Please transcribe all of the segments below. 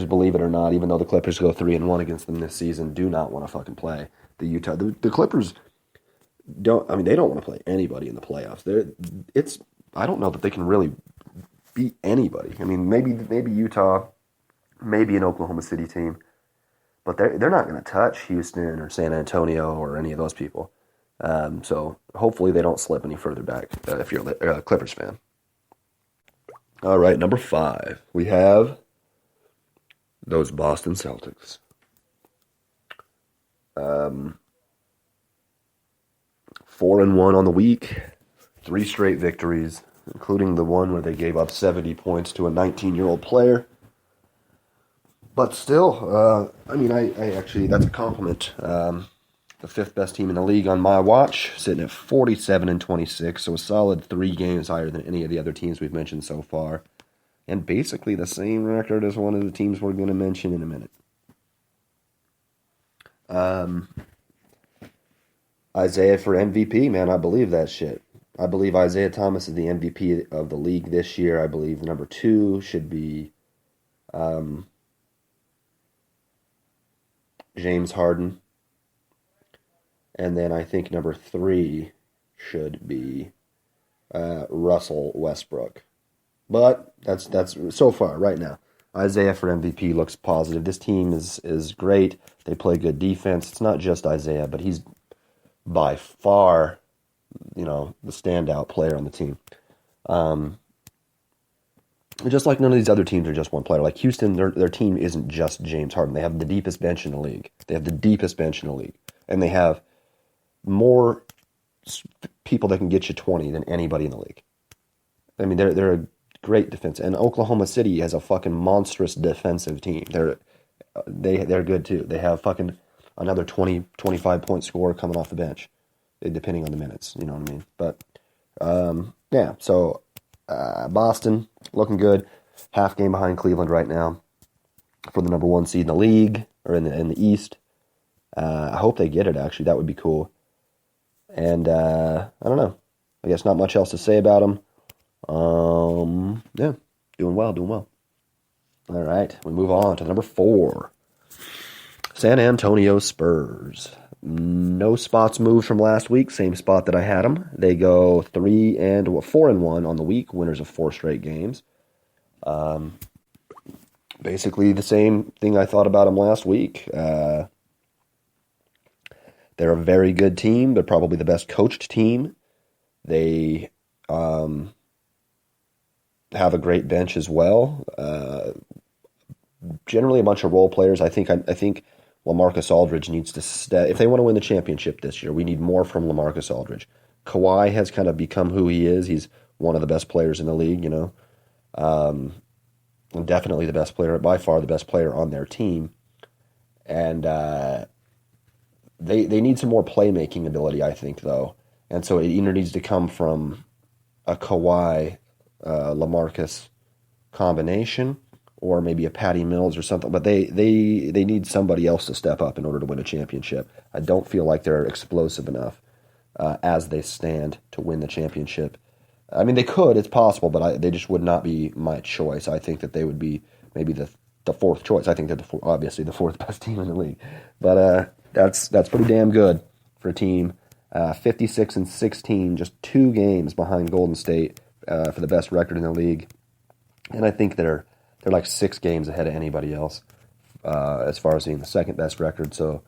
believe it or not, even though the Clippers go 3-1 against them this season, do not want to fucking play the Utah. The Clippers don't. I mean, they don't want to play anybody in the playoffs. I don't know that they can really beat anybody. I mean, maybe Utah, maybe an Oklahoma City team, but they're not going to touch Houston or San Antonio or any of those people. So hopefully they don't slip any further back if you're a Clippers fan. All right, number 5. We have those Boston Celtics. 4-1 on the week, 3 straight victories, including the one where they gave up 70 points to a 19-year-old player. But still, I actually, that's a compliment. The 5th best team in the league on my watch, sitting at 47-26, so a solid 3 games higher than any of the other teams we've mentioned so far. And basically the same record as one of the teams we're going to mention in a minute. Isaiah for MVP, man, I believe that shit. I believe Isaiah Thomas is the MVP of the league this year. I believe number 2 should be James Harden. And then I think number 3 should be Russell Westbrook. But that's so far right now. Isaiah for MVP looks positive. This team is great. They play good defense. It's not just Isaiah, but he's by far, the standout player on the team. Just like none of these other teams are just one player. Like Houston, their team isn't just James Harden. They have the deepest bench in the league. And they have more people that can get you 20 than anybody in the league. I mean, they're a great defense. And Oklahoma City has a fucking monstrous defensive team. They're good too. They have fucking another 20, 25-point scorer coming off the bench, depending on the minutes. You know what I mean? But, yeah, so Boston, looking good. Half game behind Cleveland right now for the number 1 seed in the league, or in the East. I hope they get it, actually. That would be cool. And, I don't know. I guess not much else to say about them. Yeah, doing well. All right, we move on to number 4. San Antonio Spurs. No spots moved from last week. Same spot that I had them. They go 4-1 on the week. Winners of 4 straight games. Basically the same thing I thought about them last week. They're a very good team. They're probably the best coached team. They have a great bench as well. Generally a bunch of role players. I think LaMarcus Aldridge needs to stay. If they want to win the championship this year, we need more from LaMarcus Aldridge. Kawhi has kind of become who he is. He's one of the best players in the league, and definitely the best player, by far the best player on their team. And they need some more playmaking ability, I think, though. And so it either needs to come from a Kawhi, LaMarcus combination, or maybe a Patty Mills or something. But they need somebody else to step up in order to win a championship. I don't feel like they're explosive enough as they stand to win the championship. I mean, they could. It's possible, but they just would not be my choice. I think that they would be maybe the 4th choice. I think they're obviously the 4th best team in the league. But that's pretty damn good for a team. 56-16, just 2 games behind Golden State for the best record in the league. And I think they're like 6 games ahead of anybody else as far as being the 2nd best record. So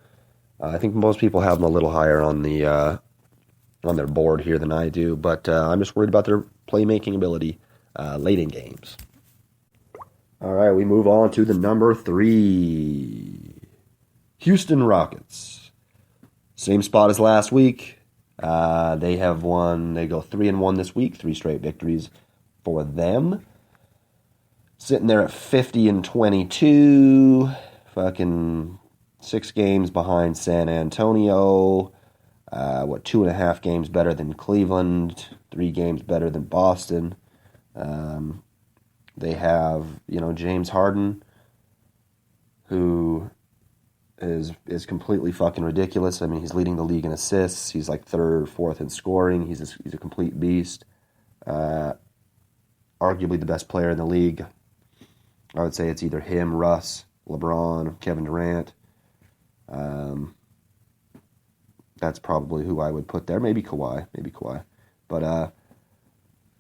I think most people have them a little higher on their board here than I do. But I'm just worried about their playmaking ability late in games. All right, we move on to the number 3. Houston Rockets. Same spot as last week. They have won. They go 3-1 this week. 3 straight victories for them. Sitting there at 50-22. Fucking 6 games behind San Antonio. 2.5 games better than Cleveland. 3 games better than Boston. They have, James Harden, who is completely fucking ridiculous. I mean, he's leading the league in assists. He's like 3rd or 4th in scoring. He's a complete beast. Arguably the best player in the league. I would say it's either him, Russ, LeBron, Kevin Durant. That's probably who I would put there. Maybe Kawhi. But,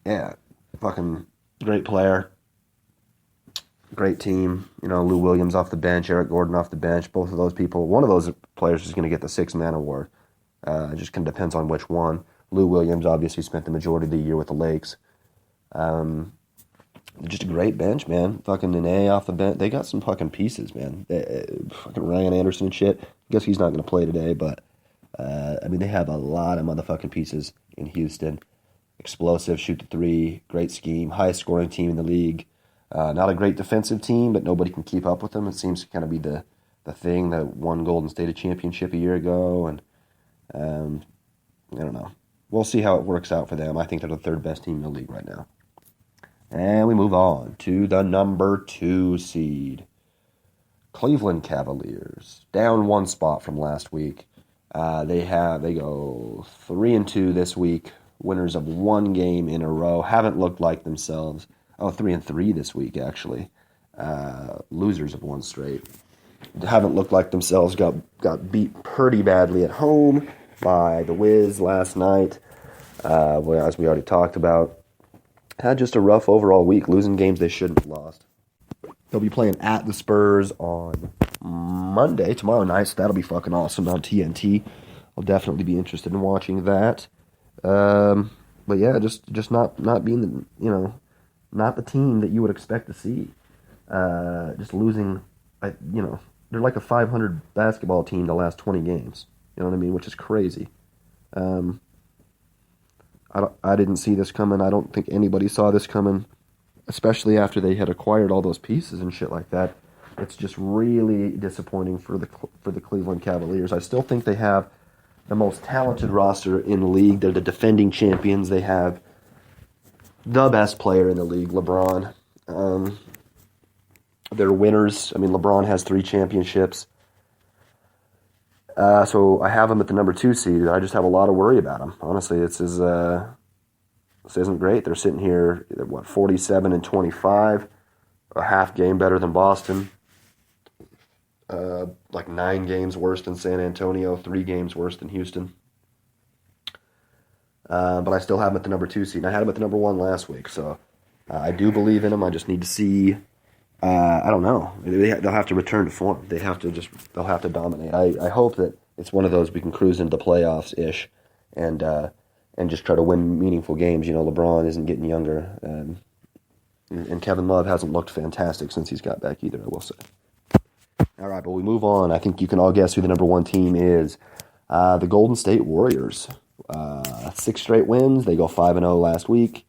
yeah, fucking great player. Great team. Lou Williams off the bench, Eric Gordon off the bench. Both of those people. One of those players is going to get the Sixth Man Award. It just kind of depends on which one. Lou Williams obviously spent the majority of the year with the Lakes. Just a great bench, man. Fucking an A off the bench. They got some fucking pieces, man. Fucking Ryan Anderson and shit. I guess he's not going to play today, but they have a lot of motherfucking pieces in Houston. Explosive, shoot the three, great scheme, highest scoring team in the league. Not a great defensive team, but nobody can keep up with them. It seems to kind of be the thing that won Golden State a championship a year ago, and I don't know. We'll see how it works out for them. I think they're the third best team in the league right now. And we move on to the number 2 seed, Cleveland Cavaliers, down 1 spot from last week. They go 3-2 this week, winners of 1 game in a row. Haven't looked like themselves. 3-3 this week, actually. Losers of 1 straight. Haven't looked like themselves. Got beat pretty badly at home by the Wiz last night. As we already talked about. Had just a rough overall week, losing games they shouldn't have lost. They'll be playing at the Spurs on Monday, tomorrow night, so that'll be fucking awesome on TNT. I'll definitely be interested in watching that. But yeah, just not being not the team that you would expect to see. Just losing, they're like a 500 basketball team the last 20 games. You know what I mean? Which is crazy. I didn't see this coming. I don't think anybody saw this coming, especially after they had acquired all those pieces and shit like that. It's just really disappointing for the Cleveland Cavaliers. I still think they have the most talented roster in the league. They're the defending champions. They have the best player in the league, LeBron. They're winners. LeBron has 3 championships. So I have them at the number 2 seed. I just have a lot of worry about them. Honestly, this isn't great. They're sitting here, 47-25, a half game better than Boston. 9 games worse than San Antonio, 3 games worse than Houston. But I still have them at the number 2 seed. And I had them at the number 1 last week, so I do believe in them. I just need to see. I don't know. They'll have to return to form. They'll have to dominate. I hope that it's one of those we can cruise into the playoffs ish, and just try to win meaningful games. LeBron isn't getting younger, and Kevin Love hasn't looked fantastic since he's got back either. I will say. All right, but we move on. I think you can all guess who the number 1 team is. The Golden State Warriors. 6 straight wins. They go 5-0 last week.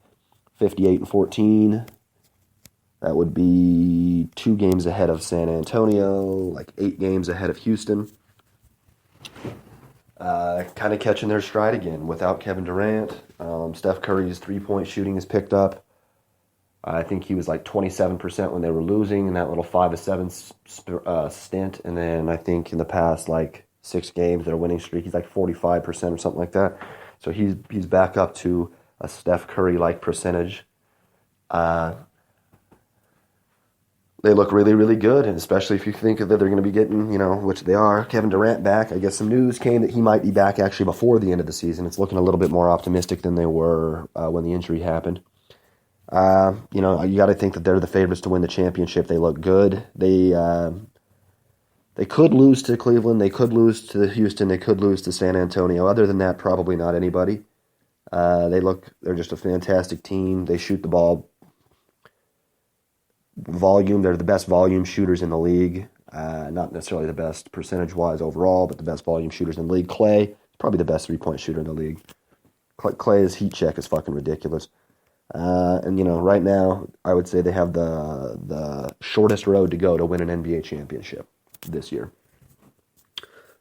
58-14. That would be 2 games ahead of San Antonio, 8 games ahead of Houston. Kind of catching their stride again without Kevin Durant. Steph Curry's 3-point shooting has picked up. I think he was 27% when they were losing in that little 5-7 stint. And then I think in the past 6 games, their winning streak, he's 45% or something like that. So he's back up to a Steph Curry-like percentage. They look really, really good, and especially if you think that they're going to be getting, which they are, Kevin Durant back. I guess some news came that he might be back actually before the end of the season. It's looking a little bit more optimistic than they were when the injury happened. You got to think that they're the favorites to win the championship. They look good. They could lose to Cleveland. They could lose to Houston. They could lose to San Antonio. Other than that, probably not anybody. They're just a fantastic team. They shoot the ball volume. They're the best volume shooters in the league. Not necessarily the best percentage-wise overall, but the best volume shooters in the league. Clay is probably the best 3-point shooter in the league. Clay's heat check is fucking ridiculous. And right now, I would say they have the shortest road to go to win an NBA championship this year.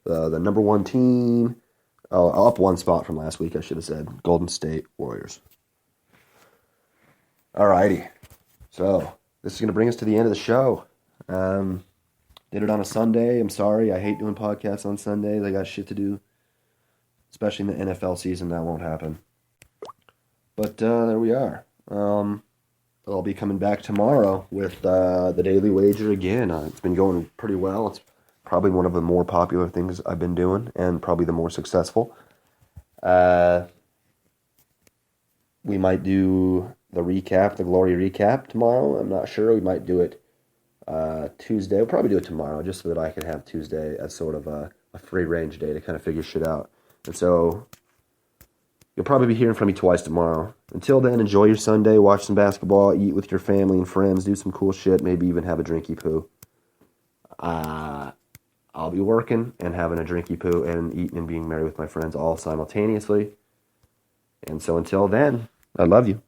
The number 1 team, up 1 spot from last week, I should have said, Golden State Warriors. Alrighty, so this is going to bring us to the end of the show. Did it on a Sunday. I'm sorry. I hate doing podcasts on Sundays. I got shit to do, especially in the NFL season. That won't happen. But there we are. I'll be coming back tomorrow with the Daily Wager again. It's been going pretty well. It's probably one of the more popular things I've been doing, and probably the more successful. Uh, we might do the recap, the Glory recap tomorrow. I'm not sure. We might do it Tuesday. We'll probably do it tomorrow, just so that I can have Tuesday as sort of a free range day to kind of figure shit out. And so you'll probably be hearing from me twice tomorrow. Until then, enjoy your Sunday, watch some basketball, eat with your family and friends, do some cool shit, maybe even have a drinky poo. I'll be working and having a drinky poo and eating and being merry with my friends all simultaneously. And so until then, I love you.